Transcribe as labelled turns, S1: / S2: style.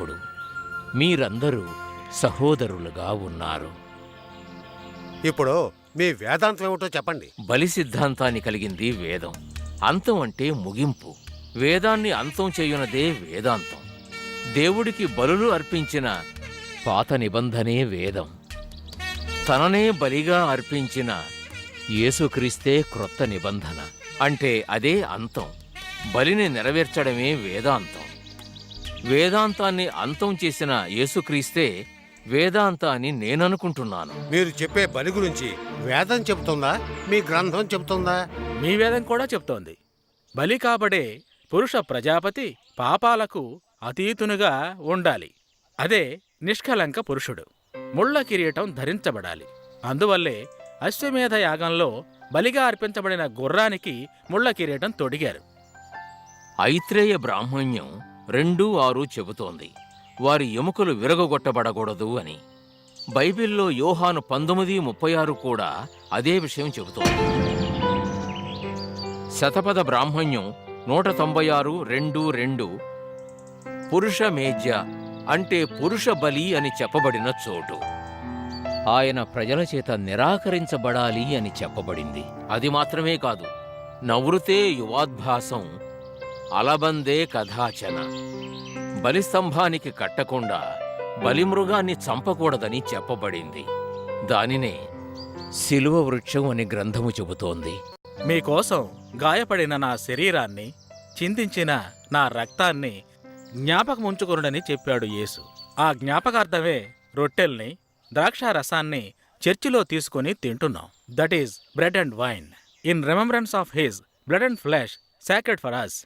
S1: సేవకుడు. మీరందరూ సహోదరులుగా ఉన్నారు.
S2: ఇప్పుడు మీ వేదాంతం ఏమిటో చెప్పండి.
S1: బలి సిద్ధాంతాన్ని కలిగింది వేదం. అంతం అంటే ముగింపు. వేదాన్ని అంతం చేయునదే వేదాంతం. దేవుడికి బలులు అర్పించిన పాత నిబంధనే వేదం. తననే బలిగా అర్పించిన యేసుక్రీస్తే క్రొత్త నిబంధన. అంటే అదే అంతం. బలిని నెరవేర్చడమే వేదాంతం. వేదాంతాన్ని అంతం చేసిన యేసుక్రీస్తే వేదాంత అని నేననుకుంటున్నాను.
S2: మీరు చెప్పే బలి గురించి వేదం చెబుతుందా, మీ గ్రంథం చెబుతుందా?
S3: మీ వేదం కూడా చెప్తోంది. బలి కాబడే పురుష ప్రజాపతి పాపాలకు అతీతునుగా ఉండాలి. అదే నిష్కలంక పురుషుడు. ముళ్ళ కిరీటం ధరించబడాలి. అందువల్లే అశ్వమేధ యాగంలో బలిగా అర్పించబడిన గుర్రానికి ముళ్ళ కిరీటం తొడిగారు.
S1: ఐత్రేయ బ్రాహ్మణ్యం 2:6 చెబుతోంది, వారి ఎముకలు విరగొట్టబడకూడదు అని. బైబిల్లో యోహాను 19:36 కూడా అదే విషయం చెబుతోంది. శతపథ బ్రాహ్మణ్యం 196:2:2 పురుష మేజ్య అంటే పురుష బలి అని చెప్పబడిన చోటు. ఆయన ప్రజల చేత నిరాకరించబడాలి అని చెప్పబడింది. అది మాత్రమే కాదు, నవృతే యువాద్భాసం అలబందే కథాచన. బలిస్తంభానికి కట్టకుండా బలిమృగాన్ని చంపకూడదని చెప్పబడింది. దానినే శిలువ వృక్షం అని గ్రంథము చెబుతోంది.
S3: మీకోసం గాయపడిన నా శరీరాన్ని, చిందించిన నా రక్తాన్ని జ్ఞాపకముంచుకొనుడని చెప్పాడు యేసు. ఆ జ్ఞాపకార్థమే రొట్టెల్ని, ద్రాక్షారసాన్ని చర్చిలో తీసుకుని తింటున్నాం. That is bread and wine in remembrance of his blood and flesh sacred for us.